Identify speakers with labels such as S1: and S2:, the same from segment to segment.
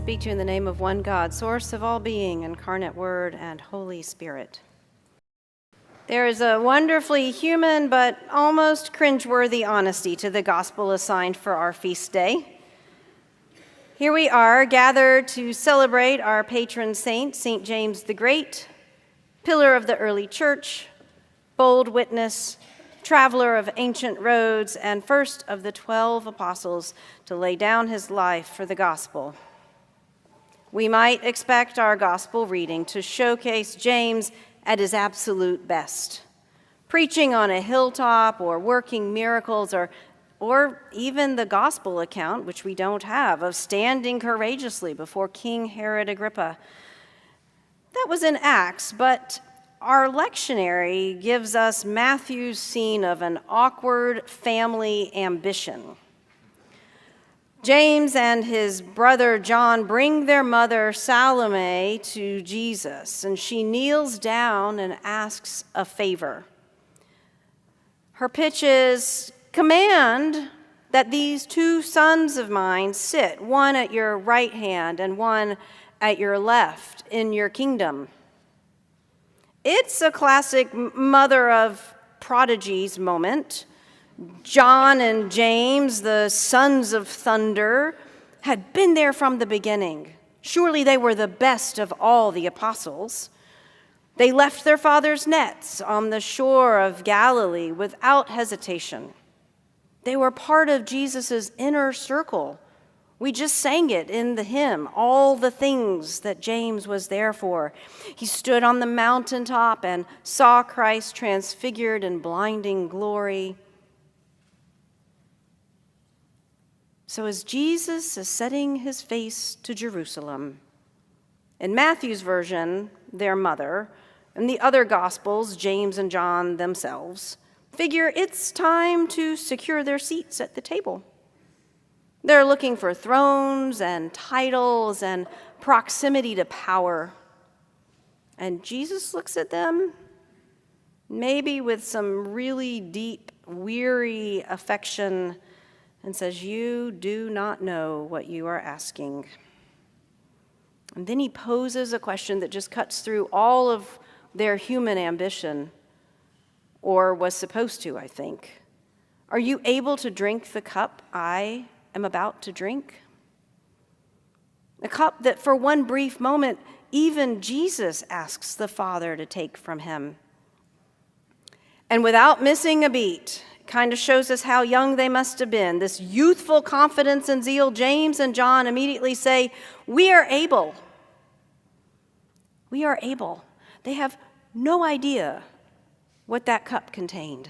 S1: speak to you in the name of one God, source of all being, incarnate Word, and Holy Spirit. There is a wonderfully human but almost cringeworthy honesty to the gospel assigned for our feast day. Here we are, gathered to celebrate our patron saint, St. James the Great, pillar of the early church, bold witness, traveler of ancient roads, and first of the 12 apostles to lay down his life for the gospel. We might expect our gospel reading to showcase James at his absolute best, preaching on a hilltop or working miracles, or even the gospel account, which we don't have, of standing courageously before King Herod Agrippa. That was in Acts, but our lectionary gives us Matthew's scene of an awkward family ambition. James and his brother John bring their mother Salome to Jesus, and she kneels down and asks a favor. Her pitch is, command that these two sons of mine sit, one at your right hand and one at your left, in your kingdom. It's a classic mother of prodigies moment. John and James, the sons of thunder, had been there from the beginning. Surely they were the best of all the apostles. They left their father's nets on the shore of Galilee without hesitation. They were part of Jesus' inner circle. We just sang it in the hymn, all the things that James was there for. He stood on the mountaintop and saw Christ transfigured in blinding glory. So as Jesus is setting his face to Jerusalem, in Matthew's version, their mother, in the other Gospels, James and John themselves, figure it's time to secure their seats at the table. They're looking for thrones and titles and proximity to power. And Jesus looks at them, maybe with some really deep, weary affection, and says, "You do not know what you are asking." And then he poses a question that just cuts through all of their human ambition, or was supposed to, I think. Are you able to drink the cup I am about to drink? A cup that for one brief moment, even Jesus asks the Father to take from him. And without missing a beat, kind of shows us how young they must have been. This youthful confidence and zeal, James and John immediately say, "We are able." We are able. They have no idea what that cup contained.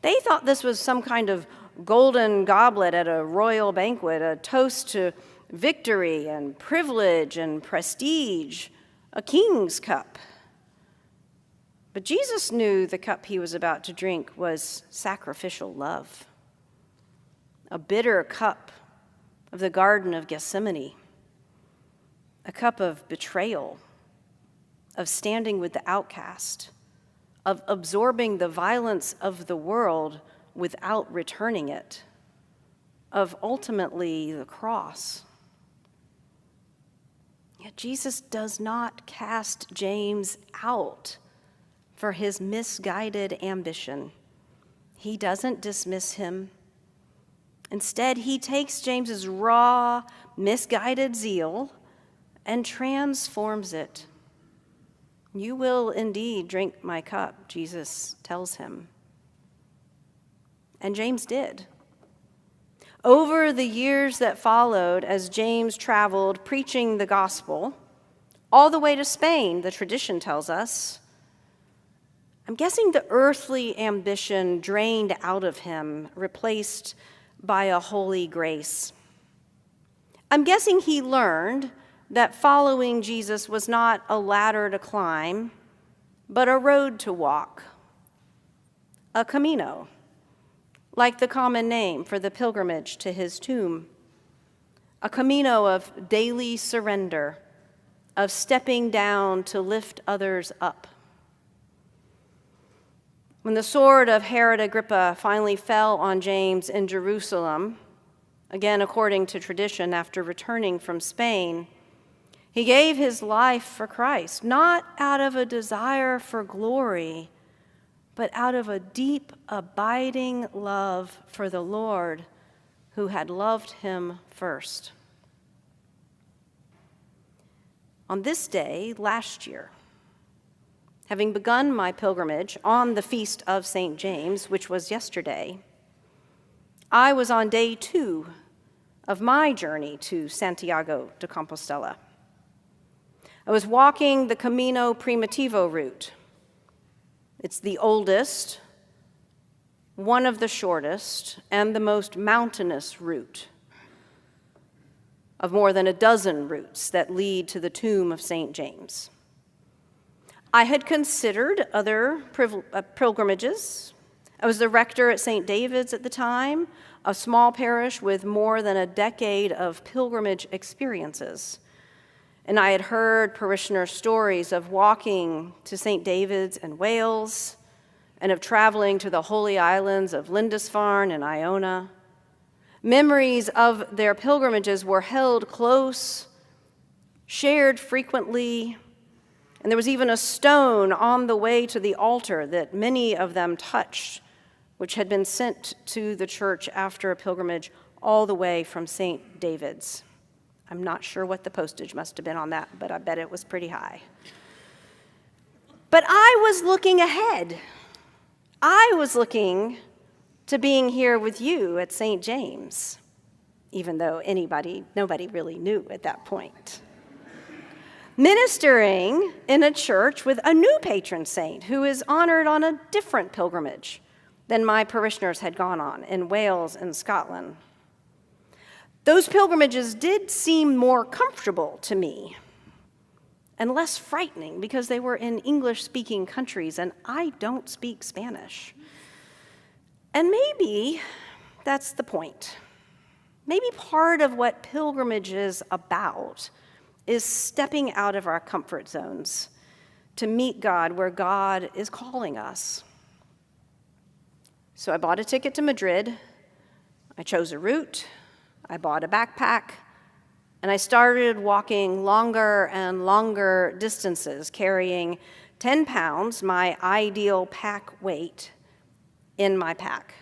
S1: They thought this was some kind of golden goblet at a royal banquet, a toast to victory and privilege and prestige, a king's cup. But Jesus knew the cup he was about to drink was sacrificial love, a bitter cup of the Garden of Gethsemane, a cup of betrayal, of standing with the outcast, of absorbing the violence of the world without returning it, of ultimately the cross. Yet Jesus does not cast James out for his misguided ambition. He doesn't dismiss him. Instead, he takes James's raw, misguided zeal and transforms it. "You will indeed drink my cup," Jesus tells him. And James did. Over the years that followed, as James traveled preaching the gospel, all the way to Spain, the tradition tells us, I'm guessing the earthly ambition drained out of him, replaced by a holy grace. I'm guessing he learned that following Jesus was not a ladder to climb, but a road to walk, a camino, like the common name for the pilgrimage to his tomb, a camino of daily surrender, of stepping down to lift others up. When the sword of Herod Agrippa finally fell on James in Jerusalem, Again, according to tradition, after returning from Spain, he gave his life for Christ, not out of a desire for glory, but out of a deep, abiding love for the Lord who had loved him first. On this day last year, having begun my pilgrimage on the feast of St. James, which was yesterday, I was on day 2 of my journey to Santiago de Compostela. I was walking the Camino Primitivo route. It's the oldest, one of the shortest, and the most mountainous route of more than a dozen routes that lead to the tomb of St. James. I had considered other pilgrimages. I was the rector at St. David's at the time, a small parish with more than a decade of pilgrimage experiences. And I had heard parishioner stories of walking to St. David's in Wales and of traveling to the holy islands of Lindisfarne and Iona. Memories of their pilgrimages were held close, shared frequently, and there was even a stone on the way to the altar that many of them touched, which had been sent to the church after a pilgrimage all the way from St. David's. I'm not sure what the postage must have been on that, but I bet it was pretty high. But I was looking ahead. I was looking to being here with you at St. James, even though nobody really knew at that point. Ministering in a church with a new patron saint who is honored on a different pilgrimage than my parishioners had gone on in Wales and Scotland. Those pilgrimages did seem more comfortable to me and less frightening because they were in English-speaking countries, and I don't speak Spanish. And maybe that's the point. Maybe part of what pilgrimage is about is stepping out of our comfort zones to meet God where God is calling us. So I bought a ticket to Madrid. I chose a route. I bought a backpack, and I started walking longer and longer distances, carrying 10 pounds, my ideal pack weight, in my pack,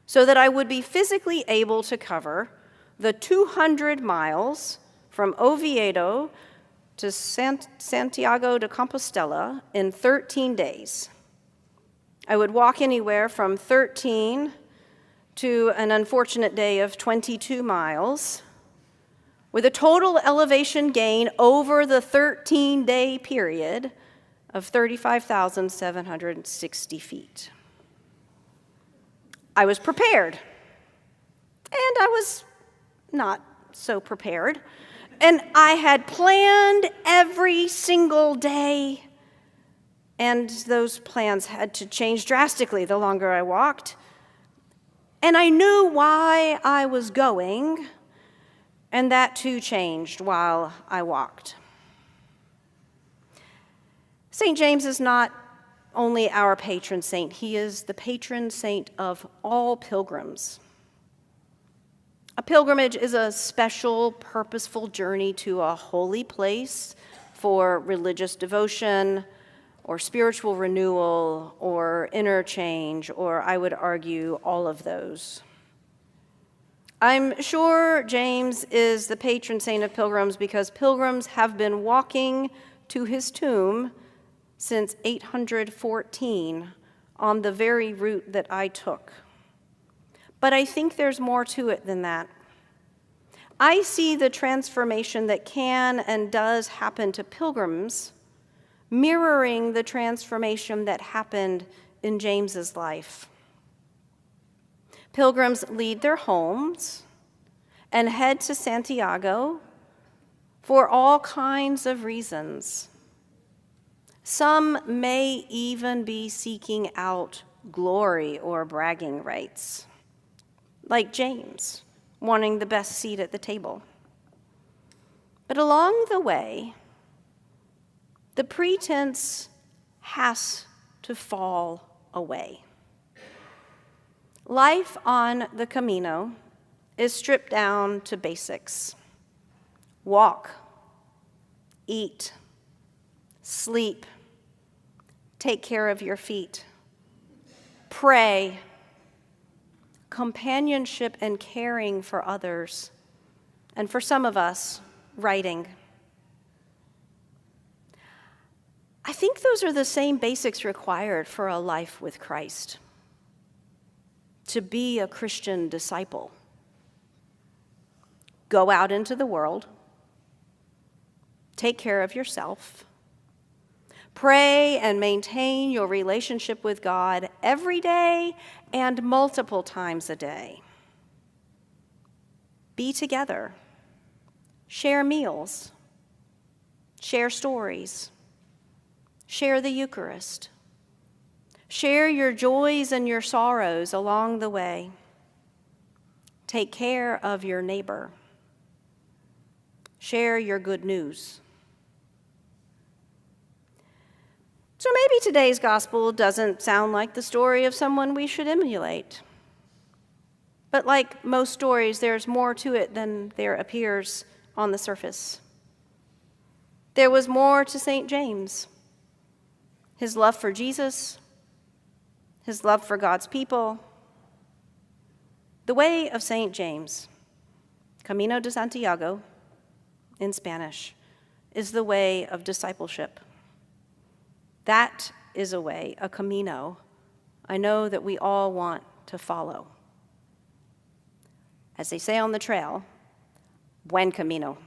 S1: so that I would be physically able to cover the 200 miles from Oviedo to Santiago de Compostela in 13 days. I would walk anywhere from 13 to an unfortunate day of 22 miles, with a total elevation gain over the 13-day period of 35,760 feet. I was prepared, and I was not so prepared, and I had planned every single day, and those plans had to change drastically the longer I walked. And I knew why I was going, and that too changed while I walked. St. James is not only our patron saint, he is the patron saint of all pilgrims. A pilgrimage is a special, purposeful journey to a holy place for religious devotion, or spiritual renewal, or interchange, or I would argue all of those. I'm sure James is the patron saint of pilgrims because pilgrims have been walking to his tomb since 814 on the very route that I took. But I think there's more to it than that. I see the transformation that can and does happen to pilgrims mirroring the transformation that happened in James's life. Pilgrims leave their homes and head to Santiago for all kinds of reasons. Some may even be seeking out glory or bragging rights, like James, wanting the best seat at the table. But along the way, the pretense has to fall away. Life on the Camino is stripped down to basics. Walk, eat, sleep, take care of your feet, pray, companionship and caring for others, and for some of us, writing. I think those are the same basics required for a life with Christ. To be a Christian disciple. Go out into the world. Take care of yourself. Pray and maintain your relationship with God every day and multiple times a day. Be together. Share meals. Share stories. Share the Eucharist. Share your joys and your sorrows along the way. Take care of your neighbor. Share your good news. So maybe today's gospel doesn't sound like the story of someone we should emulate. But like most stories, there's more to it than there appears on the surface. There was more to St. James. His love for Jesus, his love for God's people. The way of St. James, Camino de Santiago in Spanish, is the way of discipleship. That is a way, a camino, I know that we all want to follow. As they say on the trail, buen camino.